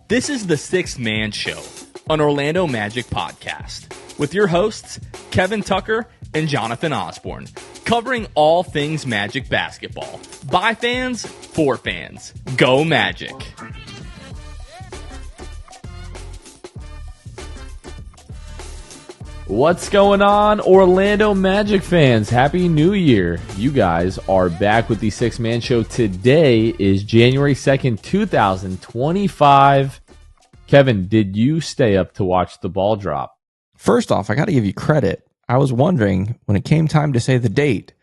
This is the Sixth Man Show, an Orlando Magic podcast, with your hosts, Kevin Tucker and Jonathan Osborne, covering all things Magic basketball. By fans, for fans. Go Magic! What's going on, Orlando Magic fans? Happy New Year. You guys are back with the Sixth Man Show. Today is January 2nd, 2025. Kevin, did you stay up to watch the ball drop? First off, I got to give you credit. I was wondering, when it came time to say the date,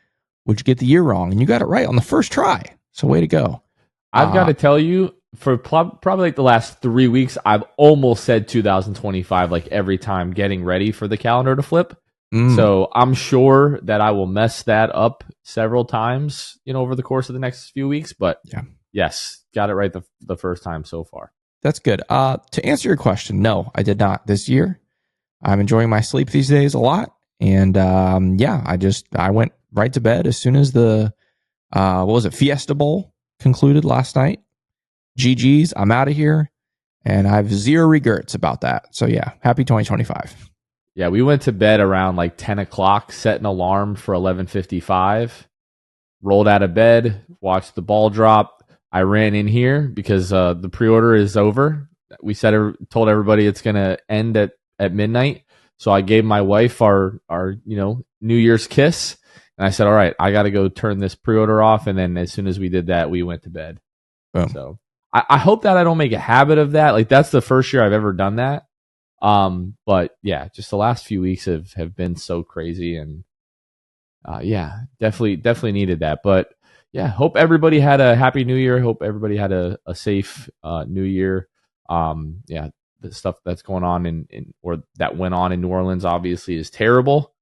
would you get the year wrong? And you got it right on the first try. So way to go. I've got to tell you, for probably like the last 3 weeks, I've almost said 2025 like every time getting ready for the calendar to flip. So I'm sure that I will mess that up several times, over the course of the next few weeks. But yes, got it right the first time so far. That's good. To answer your question, no, I did not this year. I'm enjoying my sleep these days a lot. And I went right to bed as soon as the Fiesta Bowl concluded last night. GG's, I'm out of here, and I have zero regrets about that. So yeah, happy 2025. Yeah, we went to bed around like 10 o'clock, set an alarm for 11:55, rolled out of bed, watched the ball drop. I ran in here because the pre-order is over. We told everybody it's going to end at midnight. So I gave my wife our New Year's kiss, and I said, all right, I got to go turn this pre-order off. And then as soon as we did that, we went to bed. Boom. So I hope that I don't make a habit of that. Like, that's the first year I've ever done that. But yeah, just the last few weeks have been so crazy, and definitely needed that. But yeah, hope everybody had a happy New Year. Hope everybody had a safe New Year. The stuff that's going on or that went on in New Orleans obviously is terrible.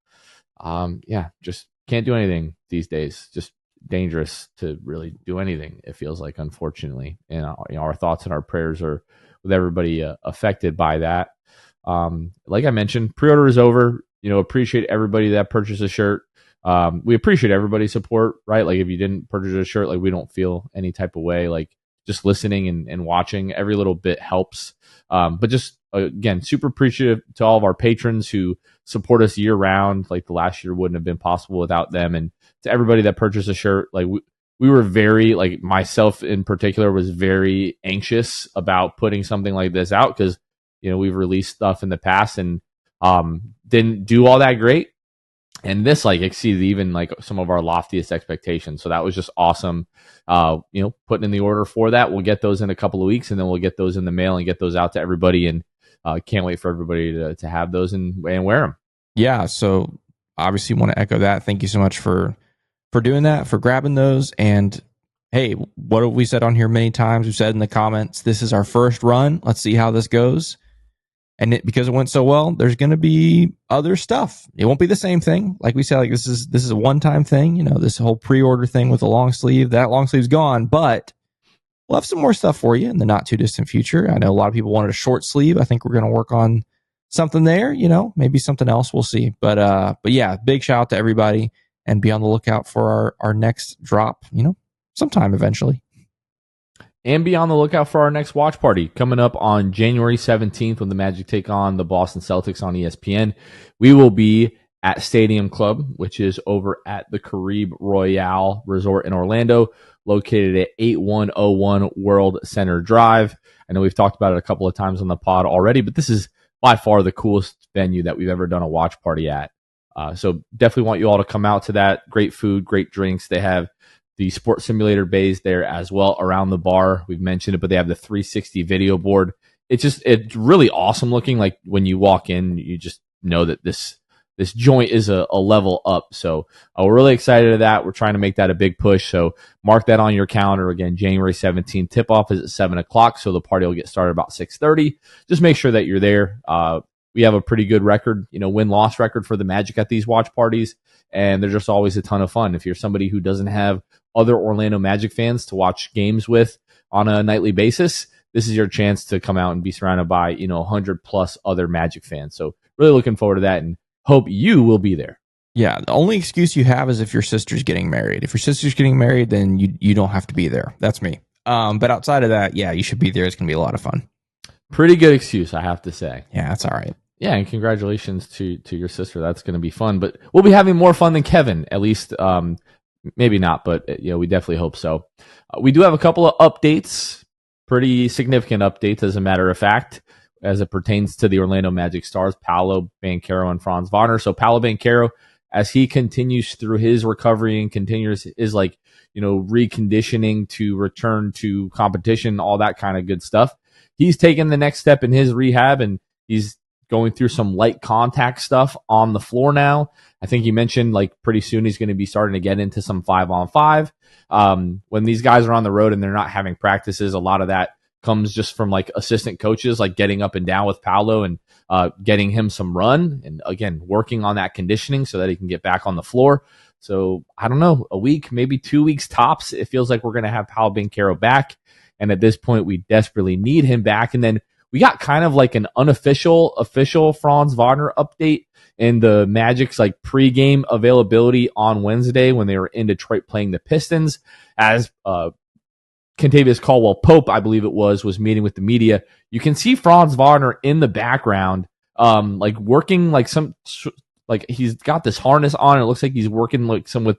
Just can't do anything these days. Just dangerous to really do anything, it feels like, unfortunately. And our thoughts and our prayers are with everybody affected by that. Like I mentioned, pre-order is over. Appreciate everybody that purchased a shirt. We appreciate everybody's support, right? Like, if you didn't purchase a shirt, like, we don't feel any type of way. Like, just listening and watching, every little bit helps. But just, again, super appreciative to all of our patrons who support us year round. Like, the last year wouldn't have been possible without them. And to everybody that purchased a shirt, like, we were very, like, myself in particular was very anxious about putting something like this out because, we've released stuff in the past and didn't do all that great. And this, like, exceeded even, like, some of our loftiest expectations. So that was just awesome. Putting in the order for that. We'll get those in a couple of weeks, and then we'll get those in the mail and get those out to everybody. And can't wait for everybody to have those and wear them. Yeah. So obviously want to echo that. Thank you so much for doing that, for grabbing those. And hey, what have we said on here many times? We've said in the comments, this is our first run. Let's see how this goes. And because it went so well, there's going to be other stuff. It won't be the same thing. Like we said, like this is a one-time thing. This whole pre-order thing with the long sleeve, that long sleeve's gone, but we'll have some more stuff for you in the not too distant future. I know a lot of people wanted a short sleeve. I think we're going to work on something there, maybe something else. We'll see. But yeah, big shout out to everybody, and be on the lookout for our next drop, sometime eventually. And be on the lookout for our next watch party coming up on January 17th when the Magic take on the Boston Celtics on ESPN. We will be at Stadium Club, which is over at the Caribe Royale Resort in Orlando, located at 8101 World Center Drive. I know we've talked about it a couple of times on the pod already, but this is by far the coolest venue that we've ever done a watch party at. So definitely want you all to come out to that. Great food, great drinks. They have the sports simulator bays there as well around the bar. We've mentioned it, but they have the 360 video board. It's really awesome looking. Like, when you walk in, you just know that this joint is a level up. So we're really excited to that. We're trying to make that a big push. So mark that on your calendar. Again, January 17th, tip off is at 7 o'clock. So the party will get started about 6:30. Just make sure that you're there. We have a pretty good record, win-loss record for the Magic at these watch parties. And they're just always a ton of fun. If you're somebody who doesn't have other Orlando Magic fans to watch games with on a nightly basis, this is your chance to come out and be surrounded by, 100 plus other Magic fans. So really looking forward to that and hope you will be there. Yeah, the only excuse you have is if your sister's getting married. If your sister's getting married, then you don't have to be there. That's me. But outside of that, yeah, you should be there. It's going to be a lot of fun. Pretty good excuse, I have to say. Yeah, that's all right. Yeah, and congratulations to your sister. That's going to be fun. But we'll be having more fun than Kevin, at least. Maybe not, but we definitely hope so. We do have a couple of updates, pretty significant updates, as a matter of fact, as it pertains to the Orlando Magic stars, Paolo, Banchero, and Franz Wagner. So Paolo Banchero, as he continues through his recovery and continues is reconditioning to return to competition, all that kind of good stuff. He's taken the next step in his rehab, and he's going through some light contact stuff on the floor now. I think he mentioned pretty soon he's going to be starting to get into some 5-on-5. When these guys are on the road and they're not having practices, a lot of that comes just from assistant coaches, getting up and down with Paolo and getting him some run, and again, working on that conditioning so that he can get back on the floor. So I don't know, a week, maybe 2 weeks tops. It feels like we're going to have Paolo Banchero back. And at this point, we desperately need him back. And then we got kind of an official Franz Wagner update in the Magic's pregame availability on Wednesday when they were in Detroit playing the Pistons. As Kentavious Caldwell-Pope, I believe it was meeting with the media. You can see Franz Wagner in the background, working he's got this harness on. It looks like he's working some with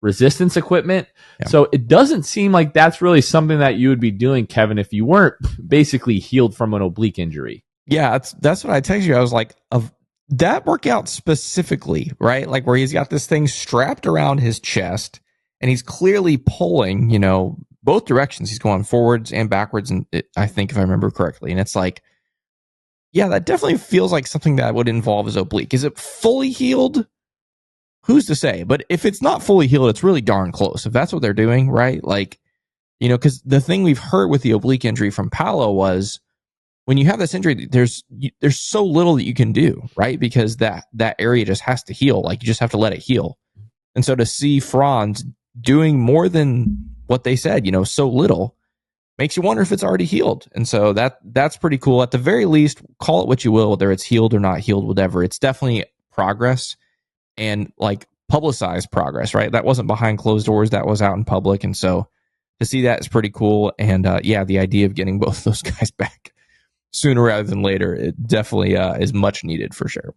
resistance equipment. Yeah. So it doesn't seem like that's really something that you would be doing, Kevin, if you weren't basically healed from an oblique injury. Yeah, that's what I texted you. I was like, of that workout specifically, right? Where he's got this thing strapped around his chest and he's clearly pulling, both directions. He's going forwards and backwards, and I think if I remember correctly. And it's yeah, that definitely feels like something that would involve his oblique. Is it fully healed? Who's to say? But if it's not fully healed, it's really darn close. If that's what they're doing, right? Because the thing we've heard with the oblique injury from Paolo was when you have this injury, there's so little that you can do, right? Because that area just has to heal. You just have to let it heal. And so to see Franz doing more than what they said, so little, makes you wonder if it's already healed. And so that's pretty cool. At the very least, call it what you will, whether it's healed or not healed, whatever. It's definitely progress. And publicized progress, right? That wasn't behind closed doors. That was out in public. And so to see that is pretty cool. And the idea of getting both those guys back sooner rather than later, it definitely is much needed for sure.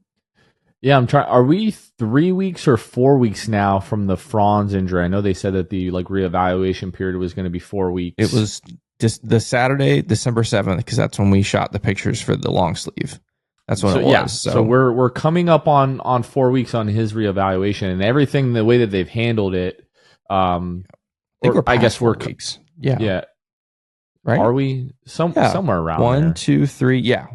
Yeah, I'm trying. Are we 3 weeks or 4 weeks now from the Franz injury? I know they said that the reevaluation period was going to be 4 weeks. It was just the Saturday, December 7th, because that's when we shot the pictures for the long sleeve. That's what it was. Yeah, so we're coming up on 4 weeks on his reevaluation, and everything the way that they've handled it. I guess we're 4 weeks. Yeah. Right? Are we somewhere around 1, 2, 3? Yeah.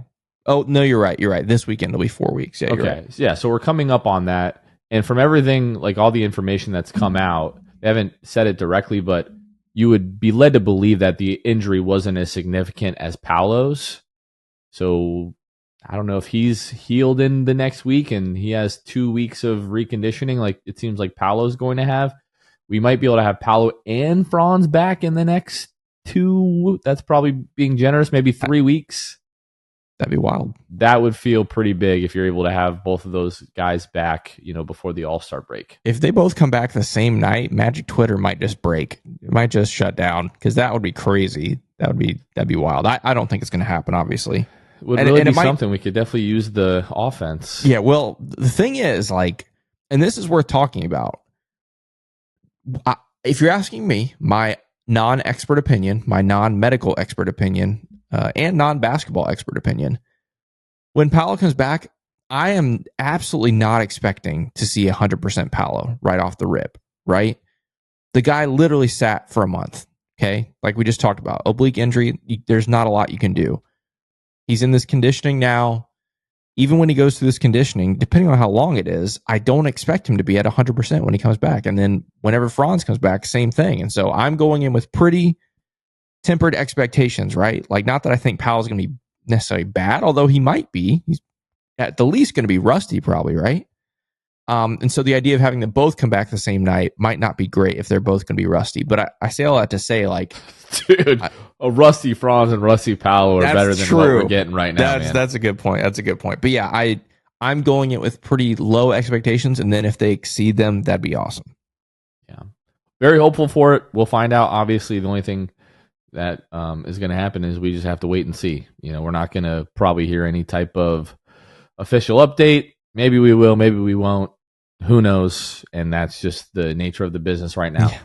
Oh no, you're right. You're right. This weekend it'll be 4 weeks. Yeah. Okay. Right. Yeah. So we're coming up on that, and from everything, all the information that's come out, they haven't said it directly, but you would be led to believe that the injury wasn't as significant as Paolo's. So I don't know if he's healed in the next week and he has 2 weeks of reconditioning, it seems like Paolo's going to have. We might be able to have Paolo and Franz back in the next 2. That's probably being generous, maybe 3 weeks. That'd be wild. That would feel pretty big if you're able to have both of those guys back, before the All-Star break. If they both come back the same night, Magic Twitter might just break. It might just shut down, because that would be crazy. That'd be wild. I don't think it's going to happen, obviously. It would really be something. We could definitely use the offense. Yeah, well, the thing is, and this is worth talking about. If you're asking me, my non-expert opinion, my non-medical expert opinion, and non-basketball expert opinion, when Paolo comes back, I am absolutely not expecting to see 100% Paolo right off the rip, right? The guy literally sat for a month, okay? Like we just talked about. Oblique injury, there's not a lot you can do. He's in this conditioning now. Even when he goes through this conditioning, depending on how long it is, I don't expect him to be at 100% when he comes back. And then whenever Franz comes back, same thing. And so I'm going in with pretty tempered expectations, right? Not that I think Paolo's going to be necessarily bad, although he might be. He's at the least going to be rusty probably, right? And so the idea of having them both come back the same night might not be great if they're both going to be rusty. But I say all that to say, dude, a rusty Franz and rusty Paolo are better than what we're getting right now. That's a good point. That's a good point. But yeah, I'm going it with pretty low expectations, and then if they exceed them, that'd be awesome. Yeah, very hopeful for it. We'll find out. Obviously, the only thing that is going to happen is we just have to wait and see. We're not going to probably hear any type of official update. Maybe we will, maybe we won't. Who knows? And that's just the nature of the business right now. Yeah.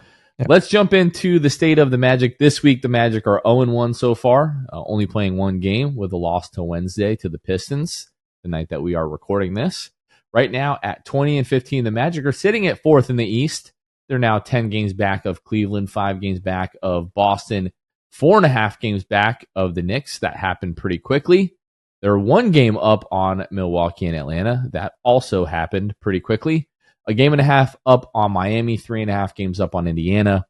Let's jump into the state of the Magic this week. The Magic are 0-1 so far, only playing one game with a loss to Wednesday to the Pistons, the night that we are recording this. Right now at 20-15, the Magic are sitting at 4th in the East. They're now 10 games back of Cleveland, 5 games back of Boston, 4.5 games back of the Knicks. That happened pretty quickly. They're 1 game up on Milwaukee and Atlanta. That also happened pretty quickly. A game and a half up on Miami, 3.5 games up on Indiana,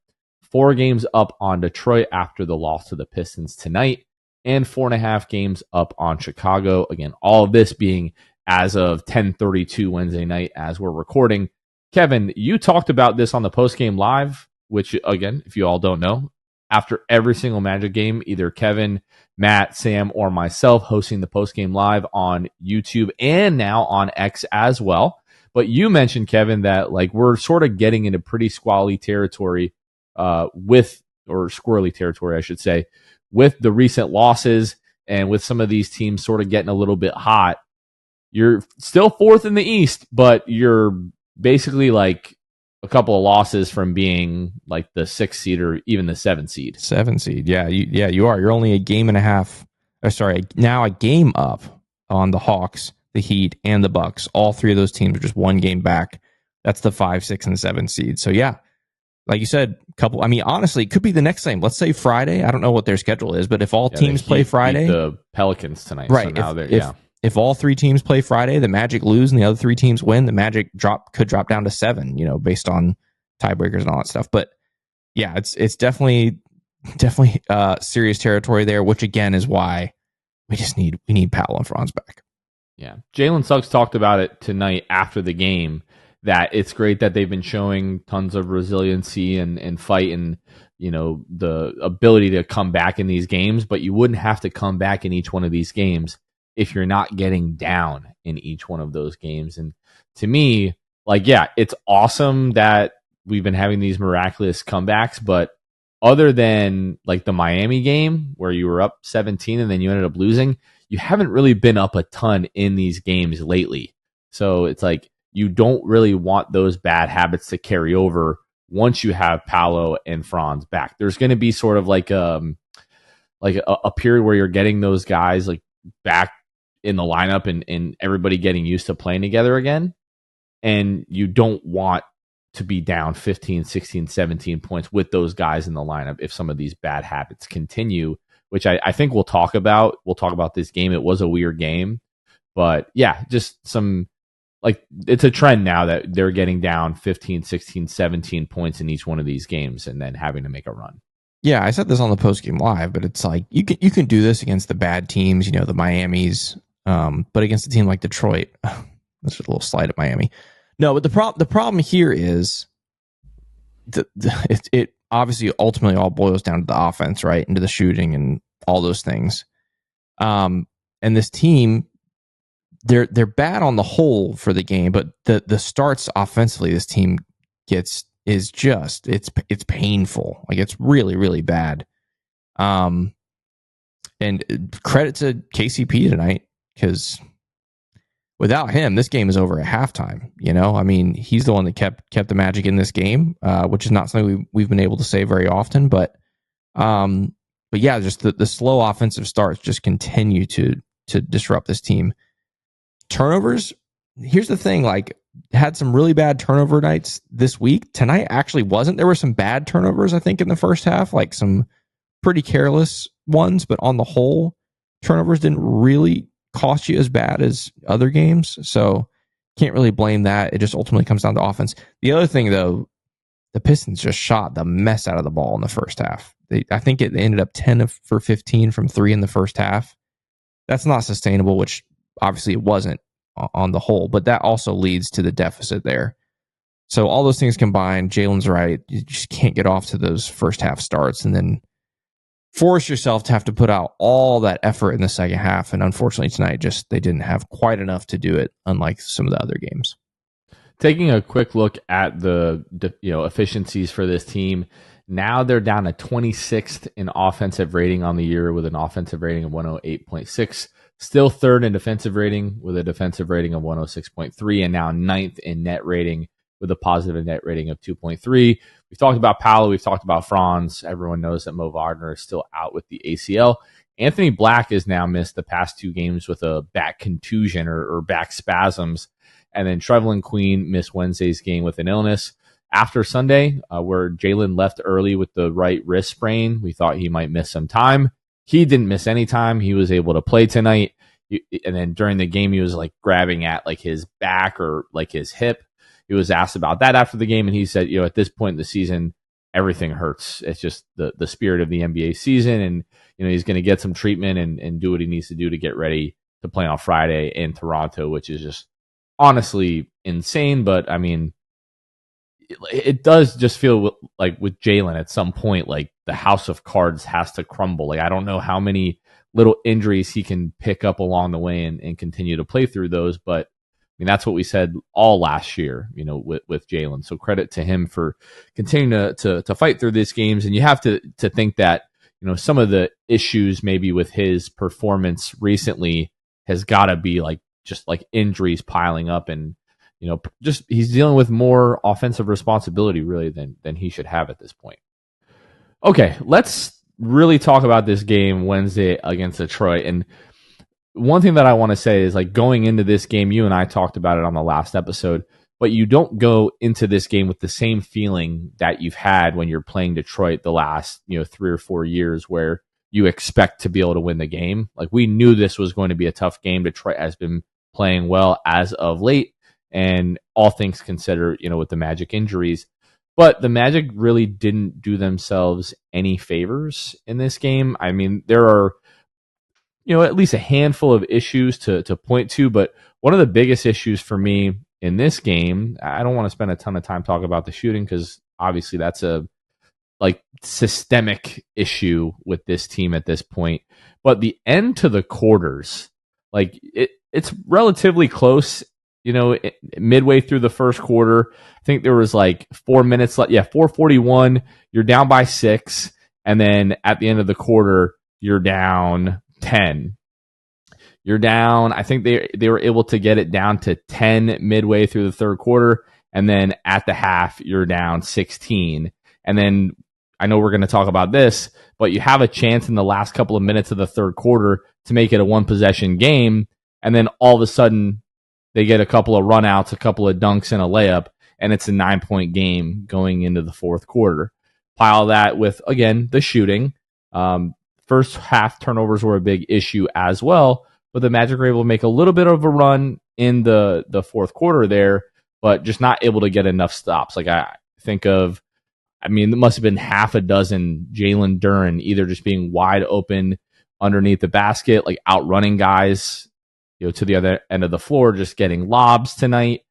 4 games up on Detroit after the loss to the Pistons tonight, and 4.5 games up on Chicago. Again, all of this being as of 10:32 Wednesday night as we're recording. Kevin, you talked about this on the postgame live, which, again, if you all don't know, after every single Magic game, either Kevin, Matt, Sam, or myself hosting the postgame live on YouTube and now on X as well. But you mentioned, Kevin, that we're sort of getting into pretty squally territory or squirrely territory, I should say, with the recent losses and with some of these teams sort of getting a little bit hot. You're still 4th in the East, but you're basically a couple of losses from being the 6th seed or even the 7th seed. 7th seed, yeah, you are. You're only a game and a half. Now a game up on the Hawks, the Heat, and the Bucks. All 3 of those teams are just 1 game back. That's the 5, 6, and 7 seed. So yeah, like you said, honestly, it could be the next game. Let's say Friday. I don't know what their schedule is, but if all teams play Friday, the Pelicans tonight, right? So now if all 3 teams play Friday, the Magic lose and the other 3 teams win, the Magic could drop down to 7, based on tiebreakers and all that stuff. But yeah, it's definitely serious territory there, which again is why we need Paolo and Franz back. Yeah. Jalen Suggs talked about it tonight after the game, that it's great that they've been showing tons of resiliency and fight and, the ability to come back in these games, but you wouldn't have to come back in each one of these games if you're not getting down in each one of those games. And to me, it's awesome that we've been having these miraculous comebacks, but other than the Miami game where you were up 17 and then you ended up losing, you haven't really been up a ton in these games lately. So it's you don't really want those bad habits to carry over once you have Paolo and Franz back. There's going to be sort of a period where you're getting those guys back in the lineup and everybody getting used to playing together again. And you don't want to be down 15, 16, 17 points with those guys in the lineup if some of these bad habits continue, which I think we'll talk about. We'll talk about this game. It was a weird game, but yeah, just some it's a trend now that they're getting down 15, 16, 17 points in each one of these games and then having to make a run. Yeah, I said this on the postgame live, but it's you can do this against the bad teams, the Miamis, but against a team like Detroit, that's just a little slight at Miami. No, but the problem here is it obviously ultimately all boils down to the offense, right, into the shooting and all those things. And this team, they're bad on the whole for the game, but the starts offensively this team gets is just it's painful. It's really, really bad. And credit to KCP tonight, because without him, this game is over at halftime. He's the one that kept the Magic in this game, which is not something we've been able to say very often. But yeah, just the slow offensive starts just continue to disrupt this team. Turnovers. Here's the thing: had some really bad turnover nights this week. Tonight actually wasn't. There were some bad turnovers, I think, in the first half, some pretty careless ones. But on the whole, turnovers didn't really cost you as bad as other games. So can't really blame that. It just ultimately comes down to offense. The other thing, though, the Pistons just shot the mess out of the ball in the first half. I think it ended up 10 for 15 from 3 in the first half. That's not sustainable, which obviously it wasn't on the whole, but that also leads to the deficit there. So all those things combined, Jalen's right. You just can't get off to those first half starts and then force yourself to have to put out all that effort in the second half. And unfortunately tonight, they didn't have quite enough to do it, unlike some of the other games. Taking a quick look at the efficiencies for this team, Now they're down to 26th in offensive rating on the year with an offensive rating of 108.6. Still third in defensive rating with a defensive rating of 106.3, and now ninth in net rating with a positive net rating of 2.3. We've talked about Paolo. We've talked about Franz. Everyone knows that Mo Wagner is still out with the ACL. Anthony Black has now missed the past 2 games with a back contusion or back spasms. And then Trevelyan Queen missed Wednesday's game with an illness. After Sunday, where Jalen left early with the right wrist sprain, we thought he might miss some time. He didn't miss any time. He was able to play tonight. And then during the game, he was like grabbing at like his back or like his hip. He was asked about that after the game, and he said, at this point in the season, everything hurts. It's just the spirit of the NBA season, and he's going to get some treatment and do what he needs to do to get ready to play on Friday in Toronto, which is just honestly insane. But I mean, it does just feel like with Jalen at some point, like the house of cards has to crumble. Like I don't know how many little injuries he can pick up along the way and continue to play through those, but I mean, that's what we said all last year, with Jalen. So credit to him for continuing to fight through these games. And you have to think that, some of the issues maybe with his performance recently has got to be just injuries piling up, and, just he's dealing with more offensive responsibility really than he should have at this point. Okay, let's really talk about this game Wednesday against Detroit. And one thing that I want to say is going into this game, you and I talked about it on the last episode, but you don't go into this game with the same feeling that you've had when you're playing Detroit the last, 3 or 4 years where you expect to be able to win the game. We knew this was going to be a tough game. Detroit has been playing well as of late, and all things considered, with the Magic injuries. But the Magic really didn't do themselves any favors in this game. I mean, there are at least a handful of issues to point to, but one of the biggest issues for me in this game, I don't want to spend a ton of time talking about the shooting because obviously that's a systemic issue with this team at this point, but the end to the quarters, it's relatively close, midway through the first quarter. I think there was 4 minutes left. Yeah, 4:41, you're down by 6, and then at the end of the quarter, you're down 10. You're down. I think they were able to get it down to 10 midway through the third quarter, and then at the half you're down 16. And then I know we're going to talk about this, but you have a chance in the last couple of minutes of the third quarter to make it a 1-possession game, and then all of a sudden they get a couple of runouts, a couple of dunks, and a layup, and it's a 9-point game going into the fourth quarter. Pile that with, again, the shooting. First half turnovers were a big issue as well, but the Magic were able to make a little bit of a run in the fourth quarter there, but just not able to get enough stops. I think of, there must have been half a dozen Jalen Duren either just being wide open underneath the basket, outrunning guys, to the other end of the floor, just getting lobs tonight.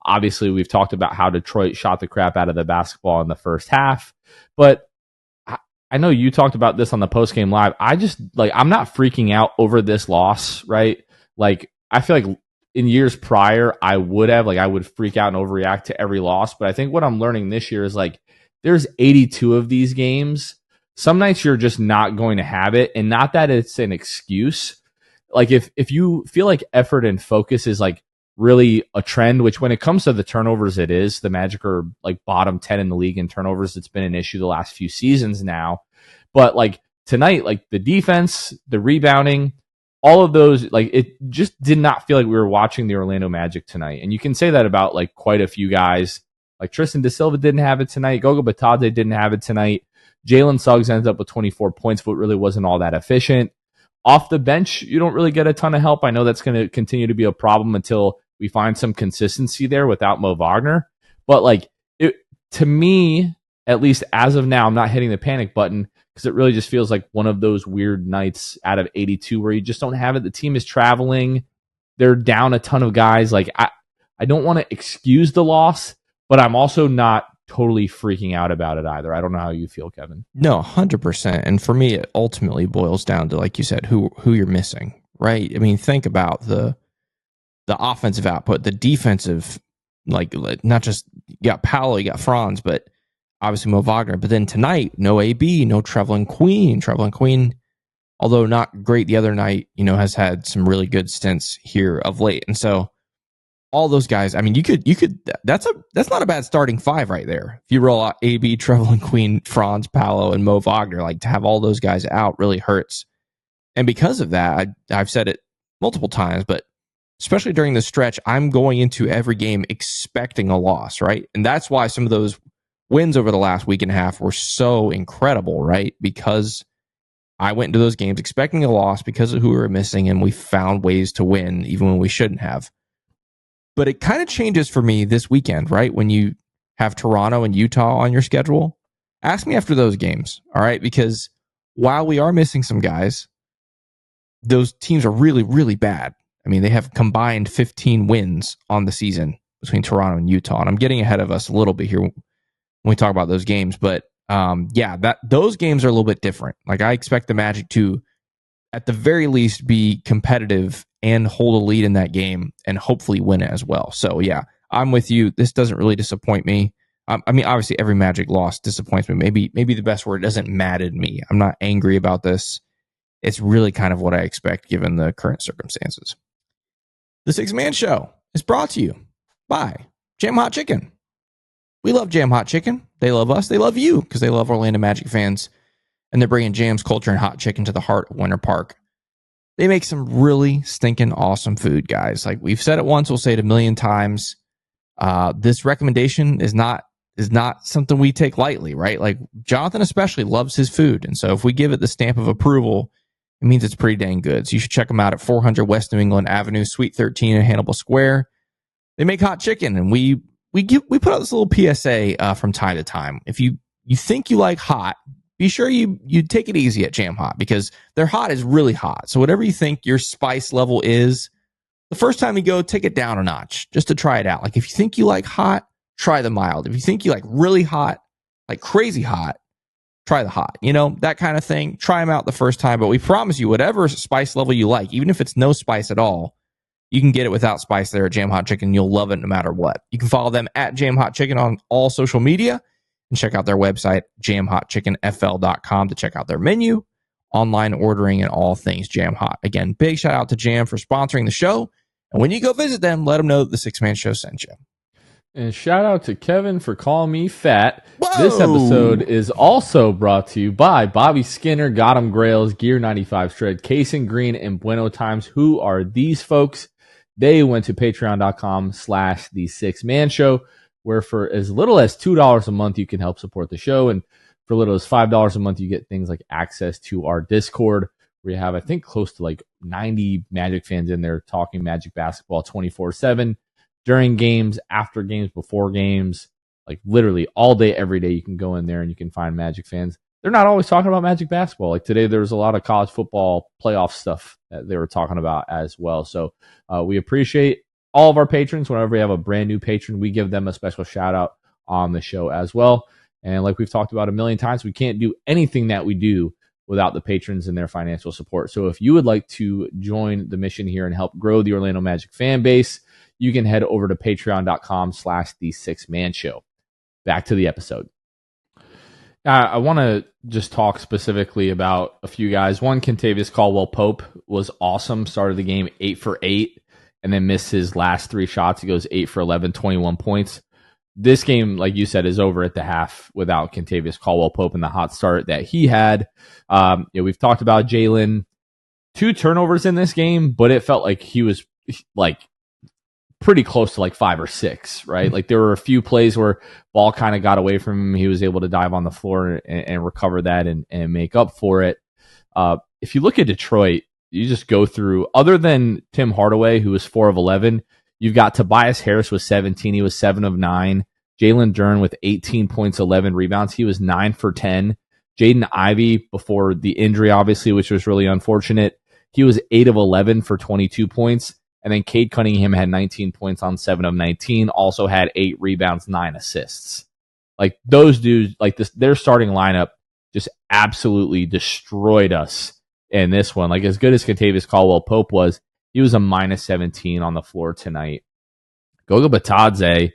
Obviously, we've talked about how Detroit shot the crap out of the basketball in the first half, but I know you talked about this on the postgame live. I just I'm not freaking out over this loss, right? I feel like in years prior, I would have I would freak out and overreact to every loss. But I think what I'm learning this year is there's 82 of these games. Some nights you're just not going to have it, and not that it's an excuse. If you feel like effort and focus is really a trend, which when it comes to the turnovers, it is. The Magic are bottom 10 in the league in turnovers. It's been an issue the last few seasons now. But tonight, the defense, the rebounding, all of those, it just did not feel like we were watching the Orlando Magic tonight. And you can say that about quite a few guys. Tristan Da Silva didn't have it tonight. Goga Batadze didn't have it tonight. Jalen Suggs ends up with 24 points, but really wasn't all that efficient. Off the bench, you don't really get a ton of help. I know that's going to continue to be a problem until we find some consistency there without Mo Wagner. But to me, at least as of now, I'm not hitting the panic button because it really just feels like one of those weird nights out of 82 where you just don't have it. The team is traveling. They're down a ton of guys. I don't want to excuse the loss, but I'm also not totally freaking out about it either. I don't know how you feel, Kevin. No, 100%. And for me, it ultimately boils down to, like you said, who you're missing, right? Think about the offensive output, the defensive, not just you got Paolo, you got Franz, but obviously Mo Wagner. But then tonight, no AB, no Trevelyan Queen. Trevelyan Queen, although not great the other night, has had some really good stints here of late. And so all those guys, I mean, you could that's not a bad starting five right there. If you roll out AB, Trevelyan Queen, Franz, Paolo, and Mo Wagner, like to have all those guys out really hurts. And because of that, I've said it multiple times, but especially during the stretch, I'm going into every game expecting a loss, right? And that's why some of those wins over the last week and a half were so incredible, right? Because I went into those games expecting a loss because of who we were missing, and we found ways to win even when we shouldn't have. But it kind of changes for me this weekend, right? When you have Toronto and Utah on your schedule, ask me after those games, all right? Because while we are missing some guys, those teams are really, really bad. I mean, they have combined 15 wins on the season between Toronto and Utah. And I'm getting ahead of us a little bit here when we talk about those games. But those games are a little bit different. Like I expect the Magic to, at the very least, be competitive and hold a lead in that game and hopefully win it as well. So yeah, I'm with you. This doesn't really disappoint me. I mean, obviously every Magic loss disappoints me. Maybe the best word, doesn't madden me. I'm not angry about this. It's really kind of what I expect given the current circumstances. The Six Man Show is brought to you by Jam Hot Chicken. We love Jam Hot Chicken. They love us. They love you because they love Orlando Magic fans. And they're bringing Jam's culture and hot chicken to the heart of Winter Park. They make some really stinking awesome food, guys. Like we've said it once, we'll say it a million times. This recommendation is not something we take lightly, right? Like Jonathan especially loves his food. And so if we give it the stamp of approval, it means it's pretty dang good. So you should check them out at 400 West New England Avenue, Suite 13 in Hannibal Square. They make hot chicken, and we put out this little PSA from time to time. If you think you like hot, be sure you take it easy at Jam Hot because their hot is really hot. So whatever you think your spice level is, the first time you go, take it down a notch just to try it out. Like if you think you like hot, try the mild. If you think you like really hot, like crazy hot, try the hot, that kind of thing. Try them out the first time, but we promise you whatever spice level you like, even if it's no spice at all, you can get it without spice there at Jam Hot Chicken. You'll love it no matter what. You can follow them at Jam Hot Chicken on all social media and check out their website, jamhotchickenfl.com, to check out their menu, online ordering, and all things Jam Hot. Again, big shout out to Jam for sponsoring the show. And when you go visit them, let them know that the Six Man Show sent you. And shout out to Kevin for calling me fat. Whoa! This episode is also brought to you by Bobby Skinner, Gotham Grails, Gear 95 Shred, Casey Green, and Bueno Times. Who are these folks? They went to patreon.com/the Six Man Show, where for as little as $2 a month, you can help support the show. And for little as $5 a month, you get things like access to our Discord, where you have, I think, close to like 90 Magic fans in there talking Magic basketball 24/7. During games, after games, before games, like literally all day, every day, you can go in there and you can find Magic fans. They're not always talking about Magic basketball. Like today, there was a lot of college football playoff stuff that they were talking about as well. So we appreciate all of our patrons. Whenever we have a brand new patron, we give them a special shout out on the show as well. And like we've talked about a million times, we can't do anything that we do without the patrons and their financial support. So if you would like to join the mission here and help grow the Orlando Magic fan base, you can head over to patreon.com/the Six Man Show. Back to the episode. I want to just talk specifically about a few guys. One, Kentavious Caldwell-Pope was awesome. Started the game 8 for 8 and then missed his last 3 shots. He goes 8 for 11, 21 points. This game, like you said, is over at the half without Kentavious Caldwell-Pope and the hot start that he had. We've talked about Jalen. 2 turnovers in this game, but it felt like he was like pretty close to like 5 or 6, right? Like there were a few plays where ball kind of got away from him. He was able to dive on the floor and recover that and make up for it. If you look at Detroit, you just go through, other than Tim Hardaway, who was 4 of 11, you've got Tobias Harris with 17. He was 7 of 9. Jalen Duren with 18 points, 11 rebounds. He was 9 for 10. Jaden Ivey, before the injury, obviously, which was really unfortunate, he was 8 of 11 for 22 points. And then Cade Cunningham had 19 points on 7 of 19, also had 8 rebounds, 9 assists. Like those dudes, like this, their starting lineup just absolutely destroyed us in this one. Like as good as Kentavious Caldwell-Pope was, he was a minus 17 on the floor tonight. Goga Batadze,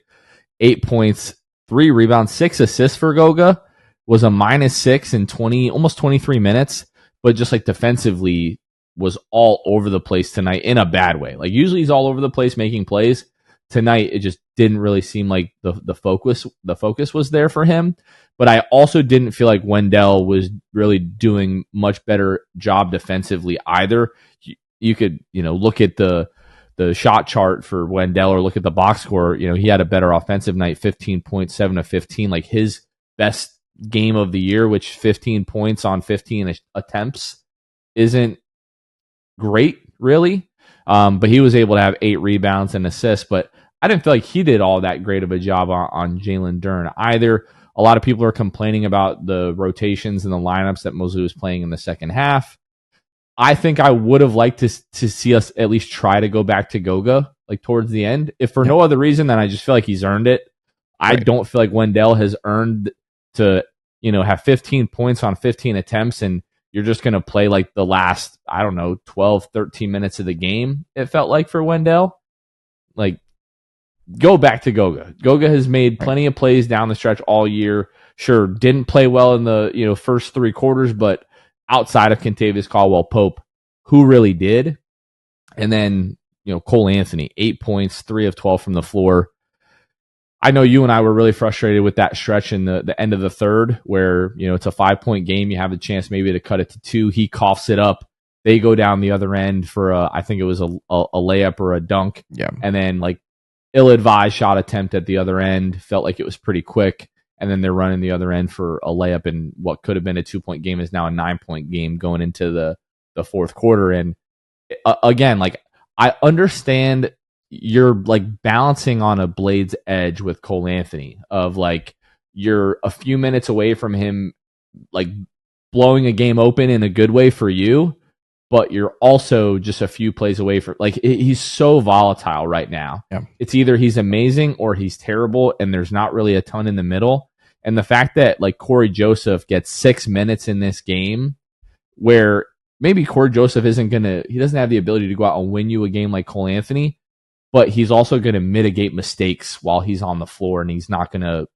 8 points, 3 rebounds, 6 assists for Goga, was a -6 in almost 23 minutes, but just like defensively was all over the place tonight in a bad way. Like usually he's all over the place making plays. Tonight it just didn't really seem like the focus was there for him. But I also didn't feel like Wendell was really doing much better job defensively either. You could, look at the shot chart for Wendell or look at the box score. He had a better offensive night, 15 points, 7 of 15, like his best game of the year, which 15 points on 15 attempts isn't great, really. But he was able to have 8 rebounds and assists. But I didn't feel like he did all that great of a job on Jalen Duren either. A lot of people are complaining about the rotations and the lineups that Mosley was playing in the second half. I think I would have liked to see us at least try to go back to Goga like towards the end. If for no other reason than I just feel like he's earned it. I don't feel like Wendell has earned to, have 15 points on 15 attempts and you're just going to play like the last, 12, 13 minutes of the game, it felt like for Wendell. Like, go back to Goga. Goga has made plenty of plays down the stretch all year. Sure, didn't play well in the first 3 quarters, but outside of Kentavious Caldwell-Pope, who really did? And then, Cole Anthony, 8 points, 3 of 12 from the floor. I know you and I were really frustrated with that stretch in the end of the third where, it's a 5-point game. You have a chance maybe to cut it to 2. He coughs it up. They go down the other end for, I think it was a layup or a dunk. Yeah. And then, ill-advised shot attempt at the other end. Felt like it was pretty quick. And then they're running the other end for a layup in what could have been a 2-point game is now a 9-point game going into the fourth quarter. And again, I understand you're balancing on a blade's edge with Cole Anthony of you're a few minutes away from him blowing a game open in a good way for you, but you're also just a few plays away from he's so volatile right now. Yeah. It's either he's amazing or he's terrible, and there's not really a ton in the middle. And the fact that Corey Joseph gets 6 minutes in this game, where maybe Corey Joseph he doesn't have the ability to go out and win you a game like Cole Anthony, but he's also going to mitigate mistakes while he's on the floor, and he's not going to.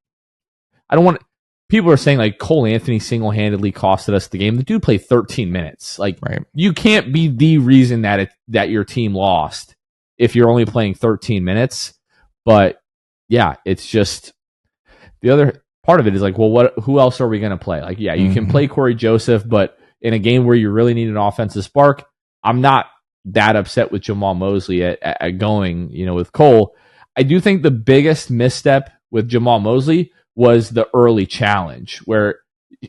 People are saying Cole Anthony single-handedly costed us the game. The dude played 13 minutes. You can't be the reason that your team lost if you're only playing 13 minutes. But yeah, it's just the other part of it is who else are we going to play? You can play Corey Joseph, but in a game where you really need an offensive spark, I'm not that upset with Jamal Mosley at going, with Cole. I do think the biggest misstep with Jamal Mosley was the early challenge where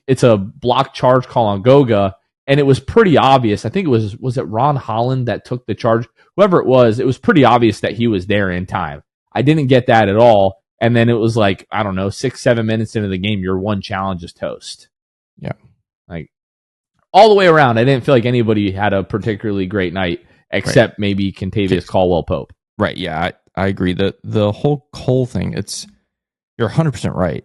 it's a block charge call on Goga, and it was pretty obvious. I think was it Ron Holland that took the charge? Whoever it was pretty obvious that he was there in time. I didn't get that at all. And then it was 6-7 minutes into the game, your one challenge is toast. Yeah. All the way around, I didn't feel like anybody had a particularly great night except maybe Kentavious Caldwell-Pope. Right. Yeah, I agree. The whole Cole thing, you're 100% right.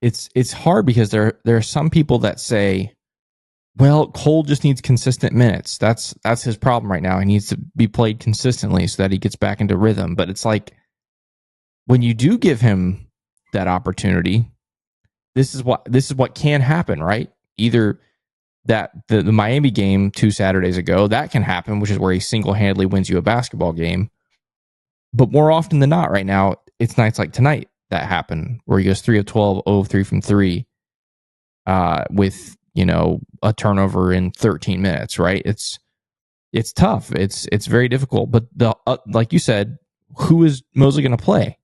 It's hard because there are some people that say, well, Cole just needs consistent minutes. That's his problem right now. He needs to be played consistently so that he gets back into rhythm. But it's when you do give him that opportunity, this is what can happen, right? Either that the Miami game 2 Saturdays ago, that can happen, which is where he single-handedly wins you a basketball game. But more often than not right now, it's nights like tonight that happen where he goes 3 of 12, 0 of 3 from 3 with, a turnover in 13 minutes, right? It's tough. It's very difficult. But like you said, who is Mosley going to play?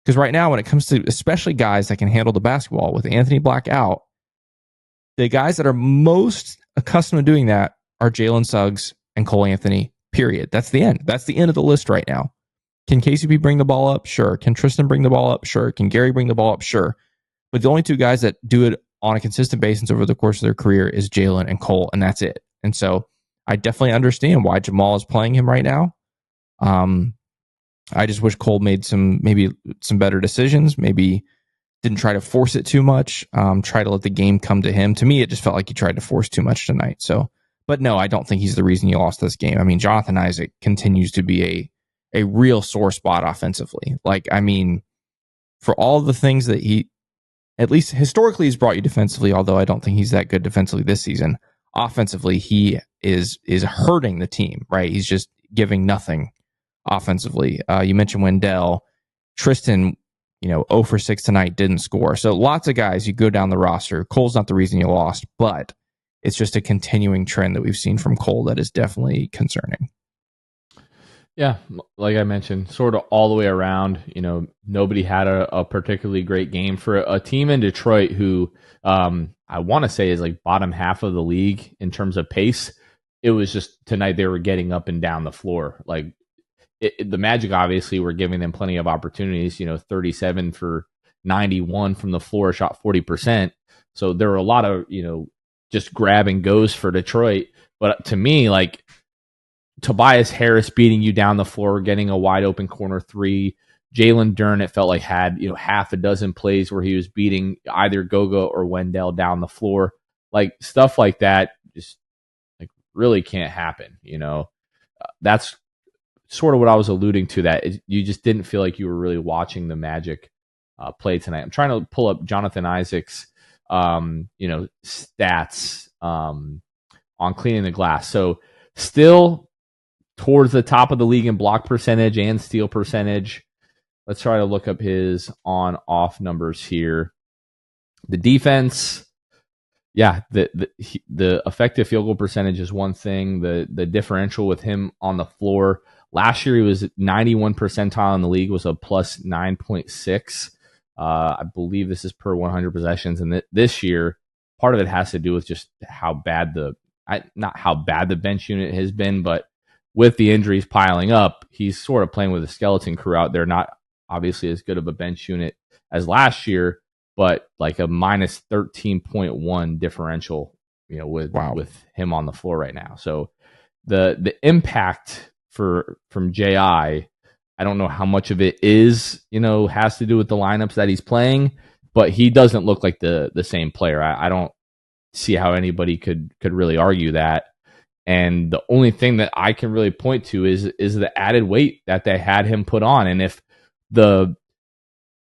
Because right now, when it comes to especially guys that can handle the basketball with Anthony Black out, the guys that are most accustomed to doing that are Jalen Suggs and Cole Anthony, period. That's the end. That's the end of the list right now. Can KCP bring the ball up? Sure. Can Tristan bring the ball up? Sure. Can Gary bring the ball up? Sure. But the only 2 guys that do it on a consistent basis over the course of their career is Jalen and Cole, and that's it. And so I definitely understand why Jamal is playing him right now. I just wish Cole made some better decisions, maybe didn't try to force it too much, try to let the game come to him. To me, it just felt like he tried to force too much tonight. So, but no, I don't think he's the reason you lost this game. I mean, Jonathan Isaac continues to be a real sore spot offensively. for all the things that he, at least historically, he's brought you defensively, although I don't think he's that good defensively this season. Offensively, he is hurting the team, right? He's just giving nothing offensively. You mentioned Wendell. Tristan, 0 for 6 tonight, didn't score. So lots of guys, you go down the roster. Cole's not the reason you lost, but it's just a continuing trend that we've seen from Cole that is definitely concerning. Yeah, like I mentioned, sort of all the way around, nobody had a particularly great game for a team in Detroit who I want to say is like bottom half of the league in terms of pace. It was just tonight they were getting up and down the floor. Like the Magic obviously were giving them plenty of opportunities, 37 for 91 from the floor, shot 40%. So there were a lot of, just grab and goes for Detroit. But to me, like, Tobias Harris beating you down the floor, getting a wide open corner three. Jalen Duren, it felt like, had half a dozen plays where he was beating either Goga or Wendell down the floor. Like stuff like that just like really can't happen. That's sort of what I was alluding to. That you just didn't feel like you were really watching the Magic play tonight. I'm trying to pull up Jonathan Isaac's stats on cleaning the glass. So still towards the top of the league in block percentage and steal percentage. Let's try to look up his on-off numbers here. The defense, the effective field goal percentage is one thing. The differential with him on the floor. Last year he was 91 percentile in the league, was a plus 9.6. I believe this is per 100 possessions. And this year, part of it has to do with just how bad not how bad the bench unit has been, but with the injuries piling up, he's sort of playing with a skeleton crew out there. Not obviously as good of a bench unit as last year, but like a minus 13.1 differential, with him on the floor right now. So the impact from J.I., I don't know how much of it is, has to do with the lineups that he's playing, but he doesn't look like the same player. I don't see how anybody could really argue that. And the only thing that I can really point to is the added weight that they had him put on. And if the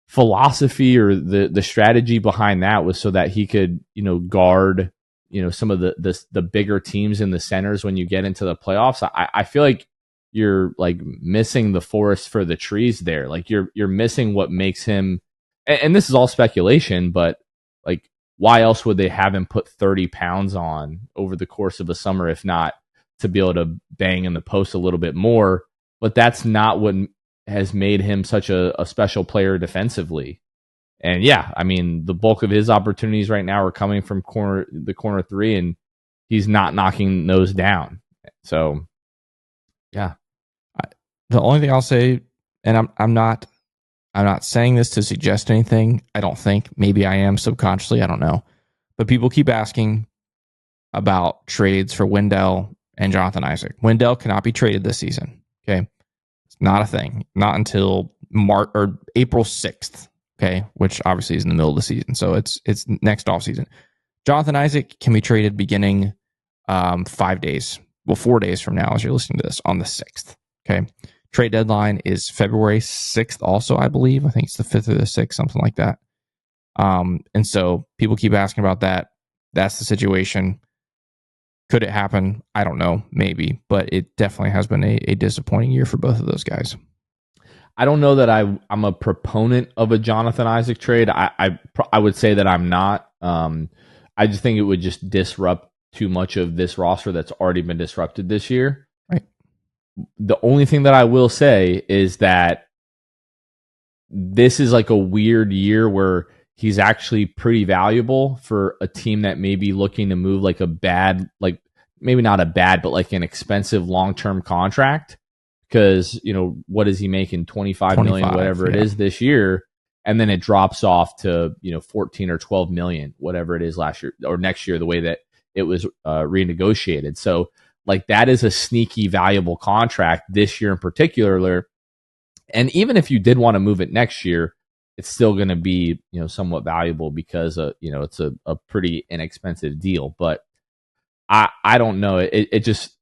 philosophy or the strategy behind that was so that he could, guard, some of the bigger teams in the centers when you get into the playoffs, I feel like you're like missing the forest for the trees there. Like you're missing what makes him, and this is all speculation, but like, why else would they have him put 30 pounds on over the course of a summer, if not to be able to bang in the post a little bit more? But that's not what has made him such a special player defensively. And the bulk of his opportunities right now are coming from the corner three, and he's not knocking those down. So, the only thing I'll say, and I'm not saying this to suggest anything. I don't think. Maybe I am subconsciously. I don't know. But people keep asking about trades for Wendell and Jonathan Isaac. Wendell cannot be traded this season. Okay. It's not a thing. Not until March or April 6th. Okay. Which obviously is in the middle of the season. So it's next off season. Jonathan Isaac can be traded beginning 5 days. Well, 4 days from now, as you're listening to this, on the 6th. Okay. Trade deadline is February 6th also, I believe. I think it's the 5th or the 6th, something like that. And so people keep asking about that. That's the situation. Could it happen? I don't know. Maybe. But it definitely has been a disappointing year for both of those guys. I don't know that I'm a proponent of a Jonathan Isaac trade. I would say that I'm not. I just think it would just disrupt too much of this roster that's already been disrupted this year. The only thing that I will say is that this is like a weird year where he's actually pretty valuable for a team that may be looking to move like a bad, like maybe not a bad, but like an expensive long-term contract. Because, what is he making? 25 million, whatever it is this year. And then it drops off to, 14 or 12 million, whatever it is last year or next year, the way that it was renegotiated. So, like, that is a sneaky valuable contract this year in particular. And even if you did want to move it next year, it's still going to be, somewhat valuable because, it's a pretty inexpensive deal. But I don't know. It just,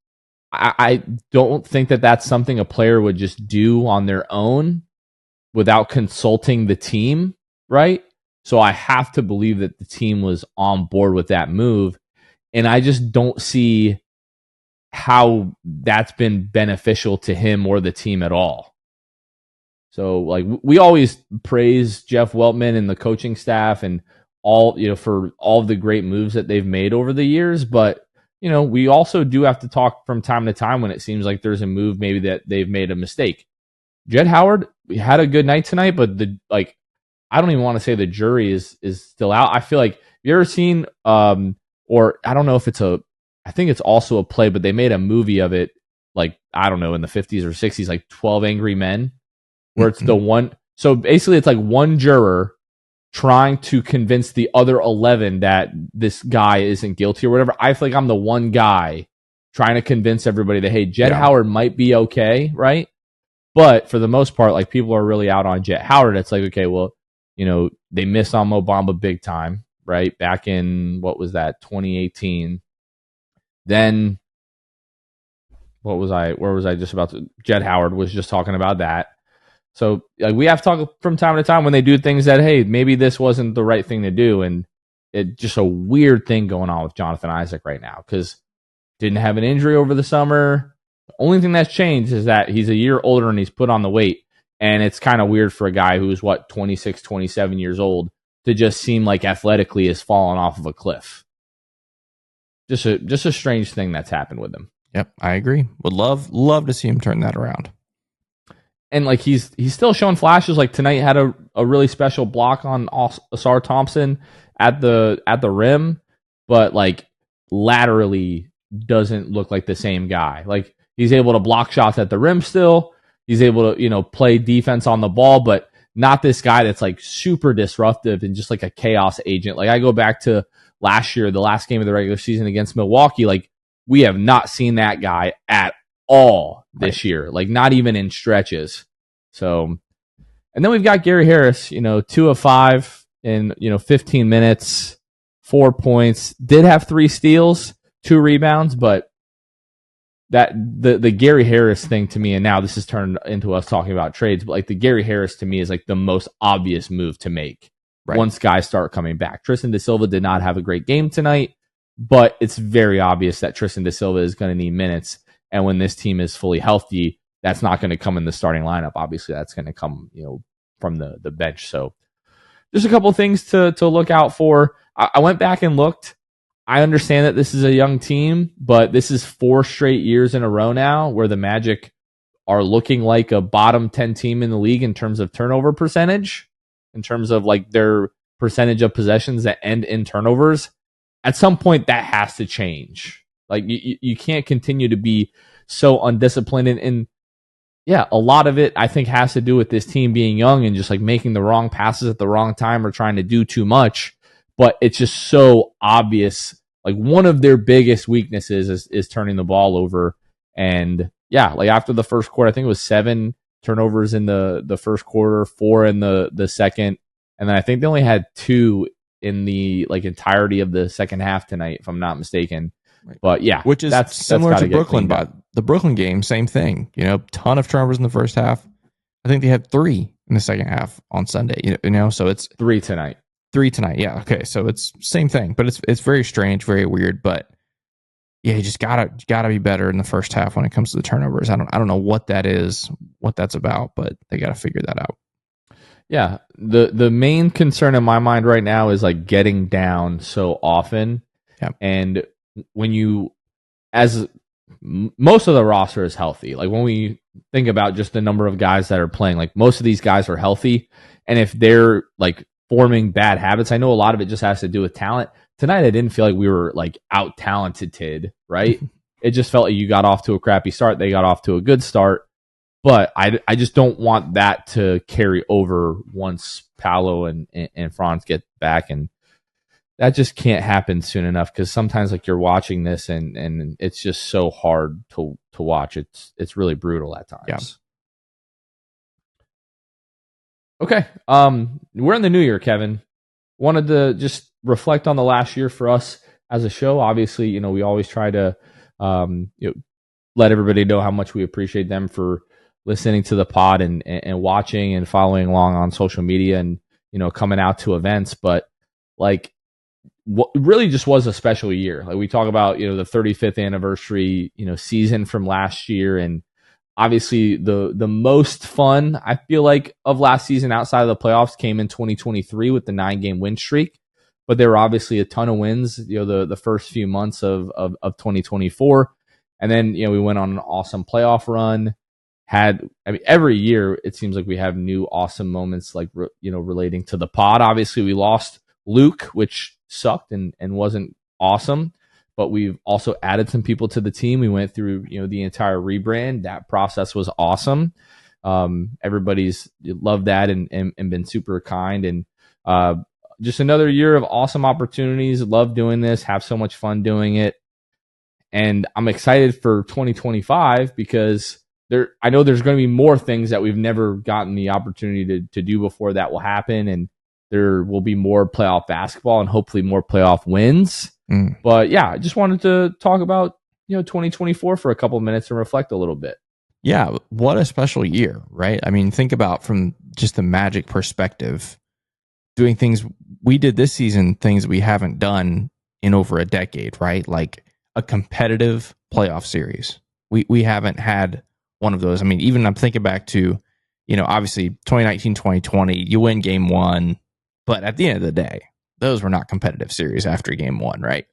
I don't think that that's something a player would just do on their own. without consulting the team, right? So I have to believe that the team was on board with that move. And I just don't see how that's been beneficial to him or the team at all. So like we always praise Jeff Weltman and the coaching staff and all, for all of the great moves that they've made over the years. But, we also do have to talk from time to time when it seems like there's a move maybe that they've made a mistake. Jed Howard had a good night tonight, but I don't even want to say the jury is still out. I feel like, you ever seen, or I don't know if I think it's also a play, but they made a movie of it, like, I don't know, in the 50s or 60s, like 12 Angry Men, where it's the one. So basically it's like one juror trying to convince the other 11 that this guy isn't guilty or whatever. I feel like I'm the one guy trying to convince everybody that, hey, Jed Howard might be okay, right? But for the most part, like, people are really out on Jed Howard. It's like, okay, well, they missed on Mo Bamba big time, right? Back in, what was that, 2018. Then, where was I just about to, Jed Howard was just talking about that. So like, we have to talk from time to time when they do things that, hey, maybe this wasn't the right thing to do. And it's just a weird thing going on with Jonathan Isaac right now, because didn't have an injury over the summer. The only thing that's changed is that he's a year older and he's put on the weight. And it's kind of weird for a guy who's 26, 27 years old to just seem like athletically has fallen off of a cliff. Just a strange thing that's happened with him. Yep, I agree. Would love to see him turn that around. And like he's still showing flashes. Like tonight had a really special block on Asar Thompson at the rim, but like laterally doesn't look like the same guy. Like he's able to block shots at the rim still. He's able to, play defense on the ball, but not this guy that's like super disruptive and just like a chaos agent. Like I go back to last year, the last game of the regular season against Milwaukee, like we have not seen that guy at all this year, like not even in stretches. So, and then we've got Gary Harris, 2 of 5 in, 15 minutes, 4 points, did have 3 steals, 2 rebounds, but that the Gary Harris thing to me, and now this has turned into us talking about trades, but like the Gary Harris to me is like the most obvious move to make once guys start coming back. Tristan Da Silva did not have a great game tonight, but it's very obvious that Tristan Da Silva is going to need minutes. And when this team is fully healthy, that's not going to come in the starting lineup. Obviously, that's going to come, from the bench. So there's a couple of things to look out for. I went back and looked. I understand that this is a young team, but this is 4 straight years in a row now where the Magic are looking like a bottom 10 team in the league in terms of turnover percentage, in terms of like their percentage of possessions that end in turnovers. At some point, that has to change. Like you can't continue to be so undisciplined. And yeah, a lot of it I think has to do with this team being young and just like making the wrong passes at the wrong time or trying to do too much. But it's just so obvious. Like one of their biggest weaknesses is turning the ball over. And yeah, like after the first quarter, I think it was 7 turnovers in the first quarter, 4 in the second. And then I think they only had 2 in the like entirety of the second half tonight, if I'm not mistaken. But yeah, which is similar to Brooklyn, but the Brooklyn game, same thing. Ton of turnovers in the first half. I think they had 3 in the second half on Sunday. So it's 3 tonight. 3 tonight. Yeah. Okay. So it's same thing, but it's very strange, very weird. But yeah, you just gotta be better in the first half when it comes to the turnovers. I don't know what that is, what that's about, but they got to figure that out. Yeah. The main concern in my mind right now is like getting down so often. Yeah. And when as most of the roster is healthy, like when we think about just the number of guys that are playing, like most of these guys are healthy. And if they're like forming bad habits, I know a lot of it just has to do with talent. Tonight, I didn't feel like we were like out talented, right? It just felt like you got off to a crappy start. They got off to a good start. But I just don't want that to carry over once Paolo and Franz get back. And that just can't happen soon enough, because sometimes like you're watching this and it's just so hard to watch. It's really brutal at times. Yeah. Okay. We're in the new year, Kevin. Wanted to just reflect on the last year for us as a show. Obviously, we always try to let everybody know how much we appreciate them for listening to the pod and watching and following along on social media and, coming out to events. But like, what really just was a special year. Like we talk about, the 35th anniversary, season from last year. And obviously the most fun I feel like of last season outside of the playoffs came in 2023 with the 9-game win streak. But there were obviously a ton of wins, the first few months of 2024. And then, we went on an awesome playoff run. Every year it seems like we have new awesome moments, like, relating to the pod. Obviously we lost Luke, which sucked and wasn't awesome, but we've also added some people to the team. We went through, the entire rebrand. That process was awesome. Everybody's loved that and been super kind. And, just another year of awesome opportunities. Love doing this, have so much fun doing it. And I'm excited for 2025 because I know there's going to be more things that we've never gotten the opportunity to do before that will happen. And there will be more playoff basketball and hopefully more playoff wins. But yeah, I just wanted to talk about, 2024 for a couple of minutes and reflect a little bit. Yeah. What a special year, right? I mean, think about from just the Magic perspective, doing things we did this season, things we haven't done in over a decade, right? Like a competitive playoff series. We haven't had one of those. I mean, even I'm thinking back to, obviously 2019, 2020, you win game one, but at the end of the day, those were not competitive series after game one, right?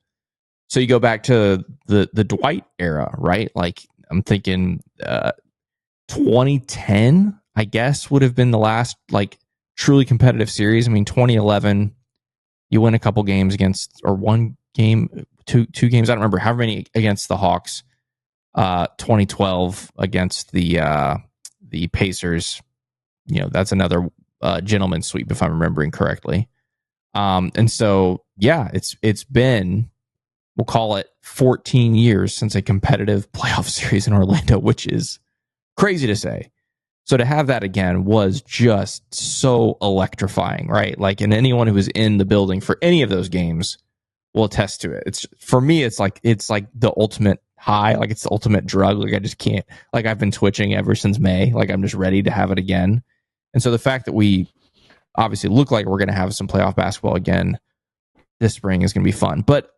So you go back to the Dwight era, right? Like I'm thinking 2010, I guess, would have been the last like truly competitive series. I mean, 2011, you win a couple games against, or one game, two games, I don't remember how many against the Hawks. 2012 against the Pacers, that's another gentleman's sweep if I'm remembering correctly. And so yeah, it's been, we'll call it 14 years since a competitive playoff series in Orlando, which is crazy to say. So to have that again was just so electrifying, right? Like, and anyone who was in the building for any of those games will attest to it. It's, for me, it's like the ultimate high, like it's the ultimate drug. Like I just can't, like I've been twitching ever since May. Like I'm just ready to have it again. And so the fact that we obviously look like we're going to have some playoff basketball again this spring is going to be fun. But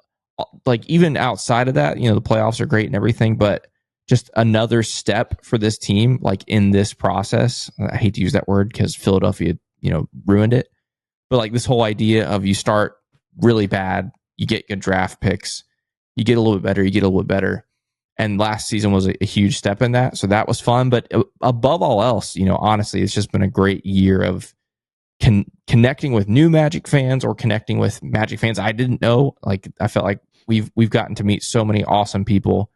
like even outside of that, the playoffs are great and everything, but just another step for this team, like in this process. I hate to use that word because Philadelphia, ruined it. But like this whole idea of you start really bad, you get good draft picks, you get a little bit better, And last season was a huge step in that. So that was fun. But above all else, honestly, it's just been a great year of connecting with new Magic fans or connecting with Magic fans I didn't know. Like I felt like we've gotten to meet so many awesome people.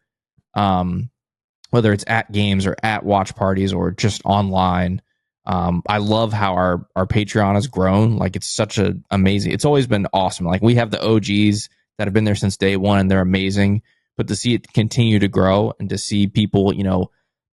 Whether it's at games or at watch parties or just online. I love how our Patreon has grown. Like it's such a amazing, it's always been awesome. Like we have the OGs that have been there since day one and they're amazing, but to see it continue to grow and to see people,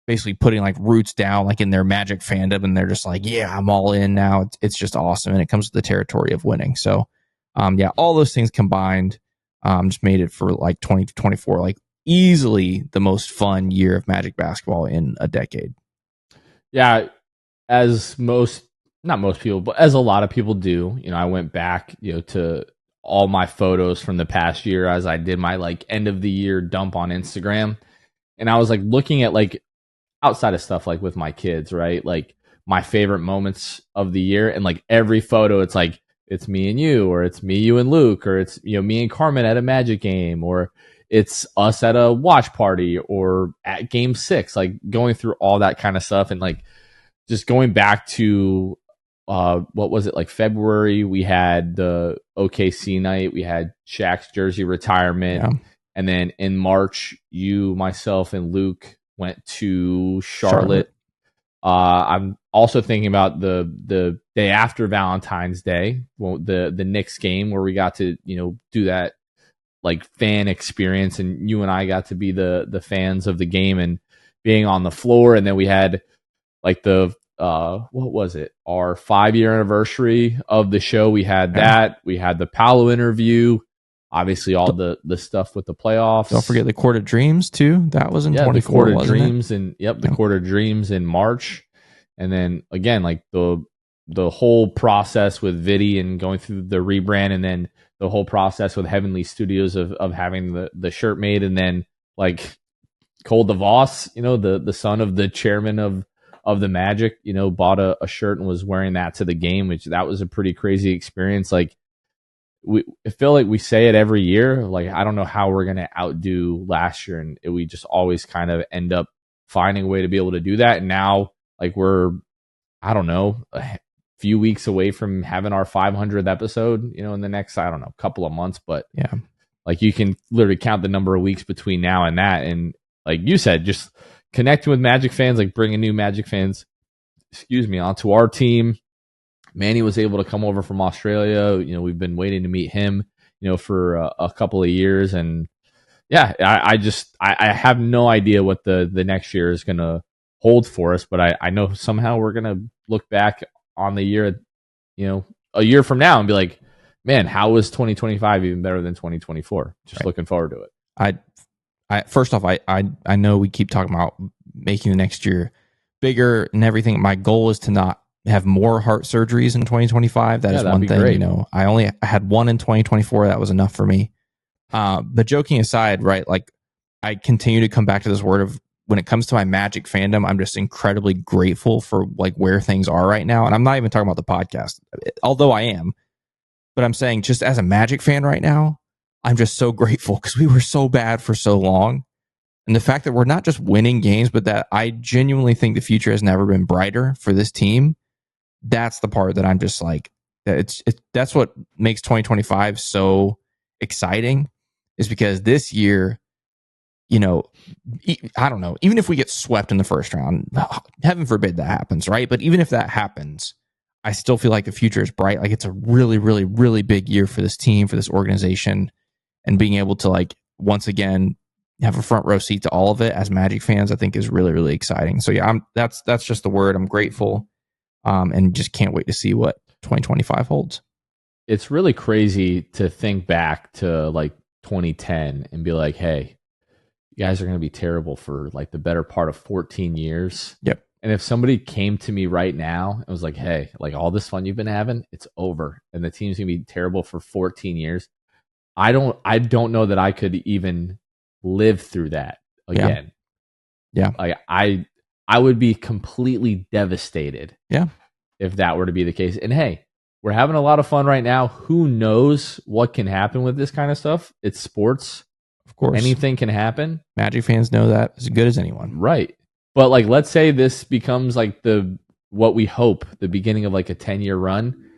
basically putting like roots down, like in their Magic fandom, and they're just like, yeah, I'm all in now. It's just awesome. And it comes with the territory of winning. So, yeah, all those things combined, just made it for like 2024, like easily the most fun year of Magic basketball in a decade. Yeah. As not most people, but as a lot of people do, I went back, to all my photos from the past year as I did my like end of the year dump on Instagram. And I was like looking at like outside of stuff like with my kids, right? Like my favorite moments of the year. And like every photo, it's like, it's me and you, or it's me, you and Luke, or it's, me and Carmen at a Magic game, or it's us at a watch party or at game 6, like going through all that kind of stuff. And like, just going back to what was it, like February, we had the OKC night, we had Shaq's jersey retirement, and then in March, you, myself, and Luke went to Charlotte. I'm also thinking about the day after Valentine's Day, the Knicks game where we got to do that like fan experience, and you and I got to be the fans of the game and being on the floor, and then we had like the what was it? Our 5-year anniversary of the show. We had that. We had the Paolo interview. obviously all the stuff with the playoffs. Don't forget the Court of Dreams too. That was in 24. The Court of wasn't Dreams it? and the Court of Dreams in March, and then again like the whole process with Vidi and going through the rebrand, and then the whole process with Heavenly Studios of having the shirt made, and then like Cole DeVos, the son of the chairman of the Magic, bought a shirt and was wearing that to the game, which that was a pretty crazy experience. Like I feel like we say it every year. Like I don't know how we're gonna outdo last year, and we just always kind of end up finding a way to be able to do that. And now like we're, I don't know, a few weeks away from having our 500th episode, in the next, I don't know, couple of months. But yeah, like you can literally count the number of weeks between now and that. And like you said, just connecting with Magic fans, like bringing new Magic fans, onto our team. Manny was able to come over from Australia. We've been waiting to meet him, for a couple of years. And yeah, I have no idea what the next year is going to hold for us, but I know somehow we're going to look back on the year, a year from now and be like, man, how was 2025 even better than 2024? Just right. Looking forward to it. I first off, I know we keep talking about making the next year bigger and everything. My goal is to not have more heart surgeries in 2025. That is one thing. Great. I had one in 2024. That was enough for me. But joking aside, right? Like I continue to come back to this word of when it comes to my Magic fandom, I'm just incredibly grateful for like where things are right now. And I'm not even talking about the podcast, although I am. But I'm saying just as a Magic fan right now, I'm just so grateful because we were so bad for so long. And the fact that we're not just winning games, but that I genuinely think the future has never been brighter for this team. That's the part that I'm just like, that's what makes 2025 so exciting, is because this year, I don't know, even if we get swept in the first round, heaven forbid that happens, right? But even if that happens, I still feel like the future is bright. Like it's a really, really, really big year for this team, for this organization, and being able to like once again have a front row seat to all of it as Magic fans, I think is really, really exciting. So yeah, that's just the word. I'm grateful, and just can't wait to see what 2025 holds. It's really crazy to think back to like 2010 and be like, hey, you guys are going to be terrible for like the better part of 14 years. Yep. And if somebody came to me right now and was like, hey, like all this fun you've been having, it's over, and the team's going to be terrible for 14 years. I don't know that I could even live through that again. Yeah. Like I would be completely devastated. Yeah. If that were to be the case. And hey, we're having a lot of fun right now. Who knows what can happen with this kind of stuff? It's sports. Of course. Anything can happen. Magic fans know that as good as anyone. Right. But like, let's say this becomes like what we hope, the beginning of like a 10-year run.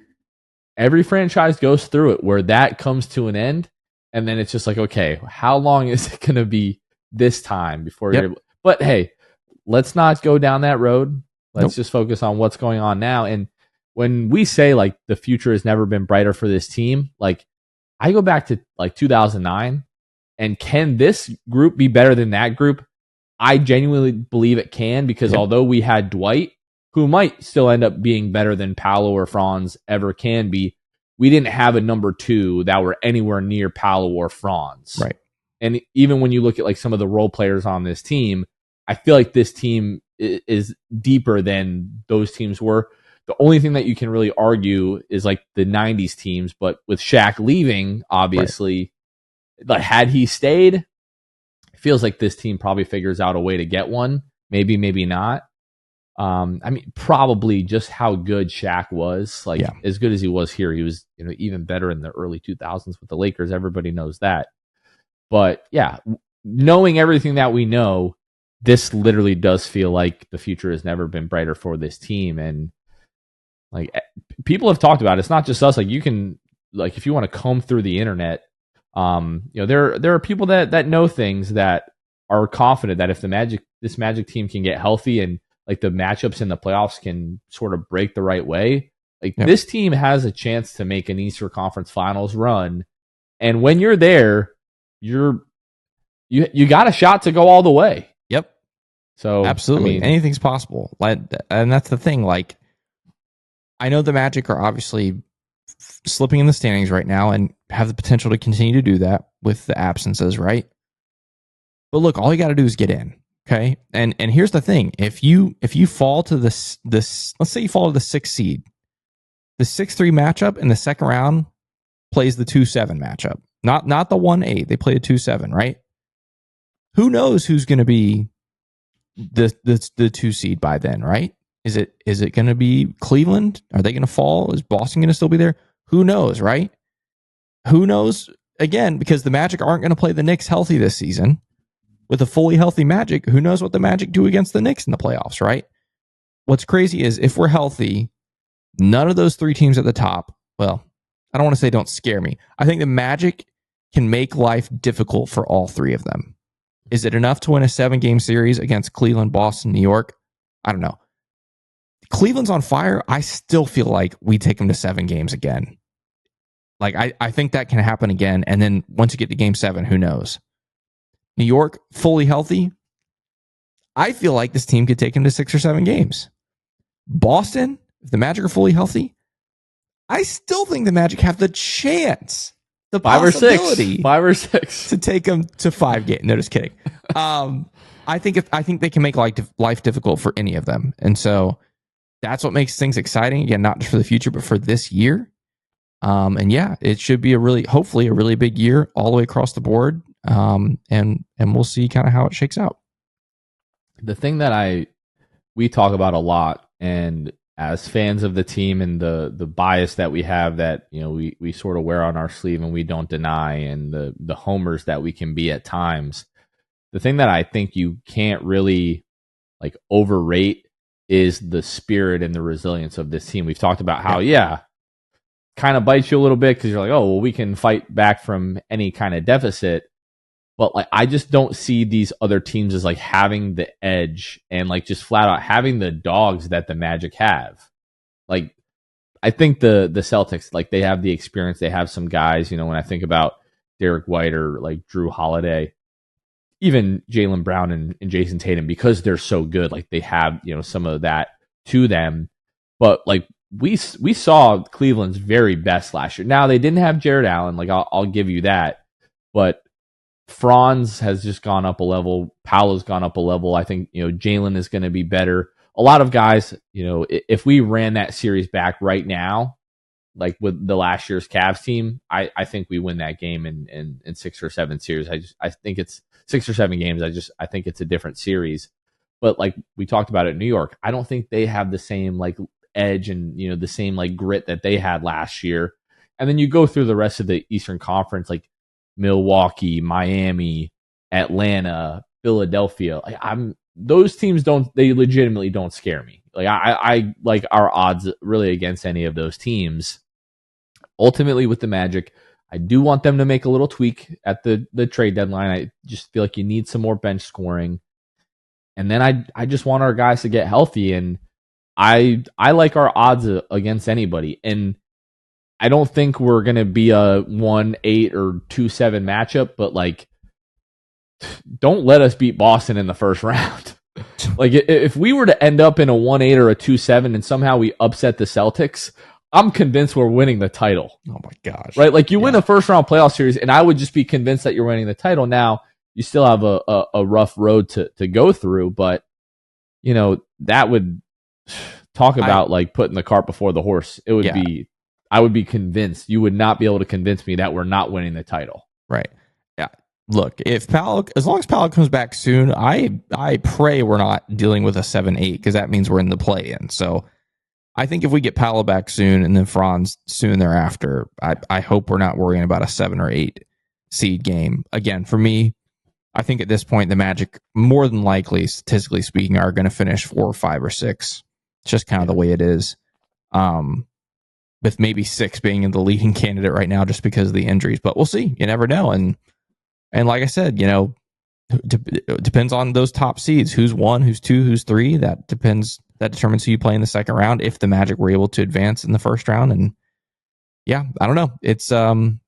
Every franchise goes through it where that comes to an end. And then it's just like, okay, how long is it going to be this time before you're able? But hey, let's not go down that road. Let's just focus on what's going on now. And when we say like the future has never been brighter for this team, like I go back to like 2009, and can this group be better than that group? I genuinely believe it can, because although we had Dwight, who might still end up being better than Paolo or Franz ever can be, we didn't have a number two that were anywhere near Paolo or Franz. Right. And even when you look at like some of the role players on this team, I feel like this team is deeper than those teams were. The only thing that you can really argue is like the 90s teams, but with Shaq leaving, obviously, like had he stayed, it feels like this team probably figures out a way to get one. Maybe, maybe not. I mean, probably just how good Shaq was. Like as good as he was here, he was even better in the early 2000s with the Lakers. Everybody knows that. But yeah, knowing everything that we know, this literally does feel like the future has never been brighter for this team. And like people have talked about it. It's not just us. Like you can, like if you want to comb through the internet, there are people that know things that are confident that if this Magic team can get healthy and like the matchups in the playoffs can sort of break the right way, like this team has a chance to make an Eastern Conference Finals run. And when you're there, you got a shot to go all the way. Yep. So absolutely, anything's possible. And that's the thing. Like, I know the Magic are obviously slipping in the standings right now and have the potential to continue to do that with the absences, right? But look, all you got to do is get in, okay? And here's the thing: if you fall to this, let's say you fall to the 6th seed, the 6-3 matchup in the second round plays the 2-7 matchup, not the 1-8. They play a 2-7, right? Who knows who's going to be the 2 seed by then, right? Is it going to be Cleveland? Are they going to fall? Is Boston going to still be there? Who knows, right? Who knows? Again, because the Magic aren't going to play the Knicks healthy this season. With a fully healthy Magic, who knows what the Magic do against the Knicks in the playoffs, right? What's crazy is if we're healthy, none of those 3 teams at the top, well, I don't want to say don't scare me. I think the Magic can make life difficult for all 3 of them. Is it enough to win a 7-game series against Cleveland, Boston, New York? I don't know. Cleveland's on fire. I still feel like we take them to 7 games again. Like, I think that can happen again. And then once you get to game 7, who knows? New York, fully healthy. I feel like this team could take them to 6 or 7 games. Boston, if the Magic are fully healthy, I still think the Magic have the chance, the 5 or 6, possibility 5 or 6 to take them to 5 games. No, just kidding. I think they can make life difficult for any of them, and so that's what makes things exciting. Again, not just for the future, but for this year. And yeah, it should be hopefully a really big year all the way across the board. And we'll see kind of how it shakes out. The thing that we talk about a lot, and as fans of the team and the bias that we have that, you know, we sort of wear on our sleeve and we don't deny, and the homers that we can be at times. The thing that I think you can't really like overrate is the spirit and the resilience of this team. We've talked about how, kind of bites you a little bit because you're like, oh, well, we can fight back from any kind of deficit. But like, I just don't see these other teams as like having the edge and like just flat out having the dogs that the Magic have. Like, I think the Celtics, like, they have the experience. They have some guys, you know, when I think about Derek White or like Drew Holiday, even Jaylen Brown and Jason Tatum, because they're so good, like they have, you know, some of that to them. But like, we saw Cleveland's very best last year. Now, they didn't have Jared Allen, like I'll give you that, but Franz has just gone up a level. Paolo's gone up a level. I think, you know, Jalen is going to be better. A lot of guys, you know, if we ran that series back right now, like with the last year's Cavs team, I think we win that game in 6 or 7 series. I think it's 6 or 7 games. I think it's a different series. But like we talked about it in New York, I don't think they have the same like edge and, you know, the same like grit that they had last year. And then you go through the rest of the Eastern Conference, like Milwaukee, Miami, Atlanta, Philadelphia. Like, those teams they legitimately don't scare me. Like I like our odds really against any of those teams. Ultimately, with the Magic, I do want them to make a little tweak at the trade deadline. I just feel like you need some more bench scoring. And then I just want our guys to get healthy, and I like our odds against anybody. And I don't think we're going to be a 1-8 or 2-7 matchup, but like, don't let us beat Boston in the first round. Like, if we were to end up in a 1-8 or a 2-7 and somehow we upset the Celtics, I'm convinced we're winning the title. Oh my gosh. Right? Like, you win a first round playoff series, and I would just be convinced that you're winning the title. Now, you still have a rough road to go through, but, you know, that would talk about like putting the cart before the horse. It would be, I would be convinced. You would not be able to convince me that we're not winning the title. Right. Yeah. Look, if Paolo, as long as Paolo comes back soon, I pray we're not dealing with a 7-8, because that means we're in the play-in. So I think if we get Paolo back soon and then Franz soon thereafter, I hope we're not worrying about a 7 or 8 seed game. Again, for me, I think at this point, the Magic, more than likely, statistically speaking, are going to finish 4 or 5 or 6. It's just kind of the way it is. With maybe 6 being the leading candidate right now just because of the injuries. But we'll see. You never know. And like I said, you know, it depends on those top seeds. Who's 1, who's 2, who's 3. That depends. That determines who you play in the second round, if the Magic were able to advance in the first round. And yeah, I don't know. It's going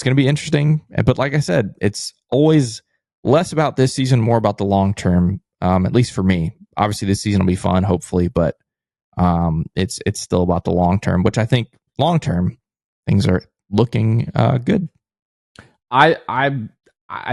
to be interesting. But like I said, it's always less about this season, more about the long term, at least for me. Obviously, this season will be fun, hopefully, but it's still about the long term, which I think long term, things are looking good. I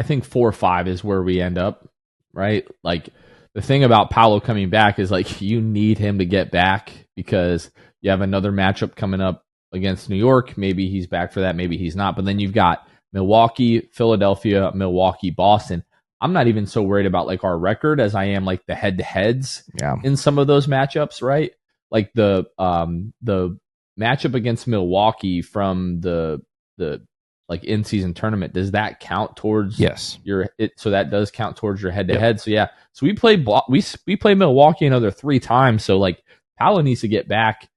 think 4-5 is where we end up, right? Like the thing about Paolo coming back is like you need him to get back because you have another matchup coming up against New York. Maybe he's back for that, maybe he's not. But then you've got Milwaukee, Philadelphia, Milwaukee, Boston. I'm not even so worried about like our record as I am like the head-to-heads in some of those matchups, right? Like the matchup against Milwaukee from the like in-season tournament, does that count towards so that does count towards your head-to-head. So yeah, so we play Milwaukee another 3 times. So like Paolo needs to get back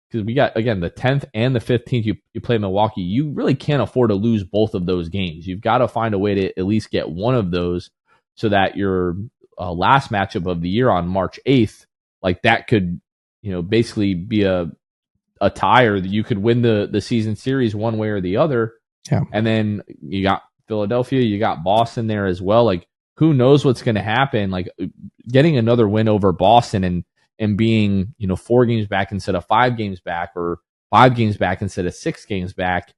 because we got, again, the 10th and the 15th you play Milwaukee. You really can't afford to lose both of those games. You've got to find a way to at least get one of those so that your last matchup of the year on March 8th, like that could, basically be a tie, or you could win the season series one way or the other. Yeah. And then you got Philadelphia, you got Boston there as well. Like, who knows what's going to happen? Like, getting another win over Boston and being, 4 games back instead of 5 games back, or 5 games back instead of 6 games back.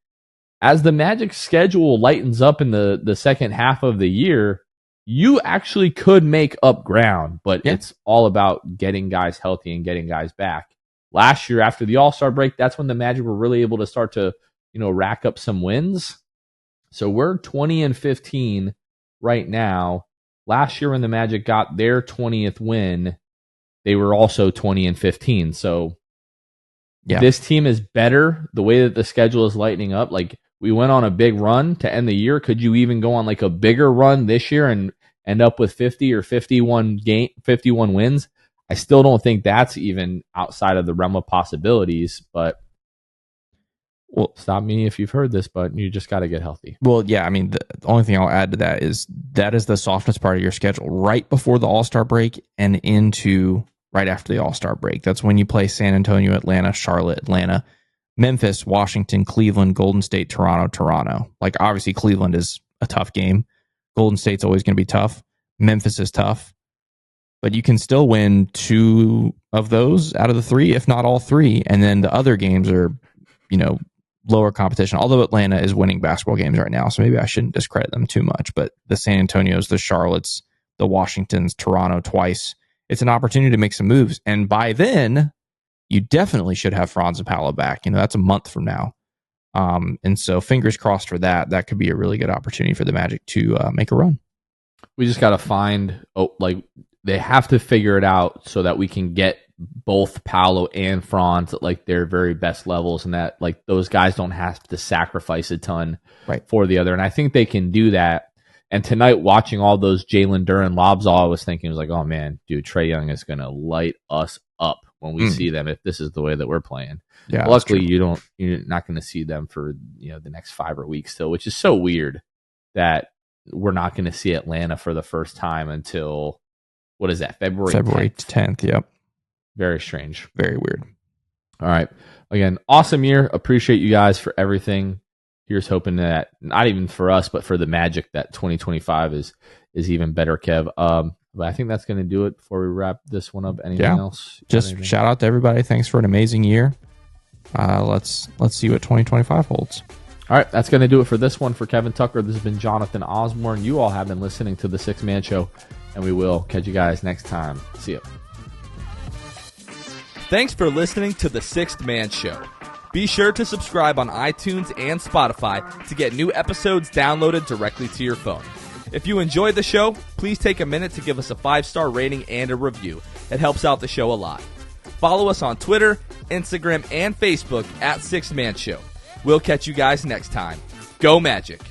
As the Magic schedule lightens up in the second half of the year, you actually could make up ground, but it's all about getting guys healthy and getting guys back. Last year, after the All-Star break, that's when the Magic were really able to start to, rack up some wins. So we're 20-15 right now. Last year when the Magic got their 20th win, they were also 20-15. So this team is better the way that the schedule is lightening up. Like, we went on a big run to end the year. Could you even go on like a bigger run this year and end up with 50 or 51 wins? I still don't think that's even outside of the realm of possibilities, but stop me if you've heard this, but you just got to get healthy. Well, yeah, I mean, the only thing I'll add to that is the softest part of your schedule, right before the All-Star break and into right after the All-Star break. That's when you play San Antonio, Atlanta, Charlotte, Atlanta, Memphis, Washington, Cleveland, Golden State, Toronto. Like, obviously, Cleveland is a tough game. Golden State's always going to be tough. Memphis is tough. But you can still win 2 of those out of the 3, if not all 3. And then the other games are, lower competition. Although Atlanta is winning basketball games right now, so maybe I shouldn't discredit them too much. But the San Antonios, the Charlottes, the Washingtons, Toronto twice. It's an opportunity to make some moves. And by then, you definitely should have Franz and Paolo back. That's a month from now. And so fingers crossed for that. That could be a really good opportunity for the Magic to make a run. We just got to find, they have to figure it out so that we can get both Paolo and Franz at like their very best levels, and that like those guys don't have to sacrifice a ton for the other. And I think they can do that. And tonight, watching all those Jalen Duren lobs, all I was thinking was like, oh man, dude, Trae Young is going to light us up when we see them if this is the way that we're playing. Yeah, luckily you're not going to see them for the next 5 weeks still, which is so weird that we're not going to see Atlanta for the first time until, what is that, February 10th? Yep. Very strange. Very weird. All right. Again, awesome year. Appreciate you guys for everything. Here's hoping that, not even for us, but for the Magic, that 2025 is even better, Kev. But I think that's going to do it before we wrap this one up. Anything else? Just shout out to everybody. Thanks for an amazing year. Let's see what 2025 holds. All right, that's going to do it for this one. For Kevin Tucker, this has been Jonathan Osborne. You all have been listening to The Sixth Man Show, and we will catch you guys next time. See ya. Thanks for listening to The Sixth Man Show. Be sure to subscribe on iTunes and Spotify to get new episodes downloaded directly to your phone. If you enjoyed the show, please take a minute to give us a 5-star rating and a review. It helps out the show a lot. Follow us on Twitter, Instagram, and Facebook at Sixth Man Show. We'll catch you guys next time. Go Magic!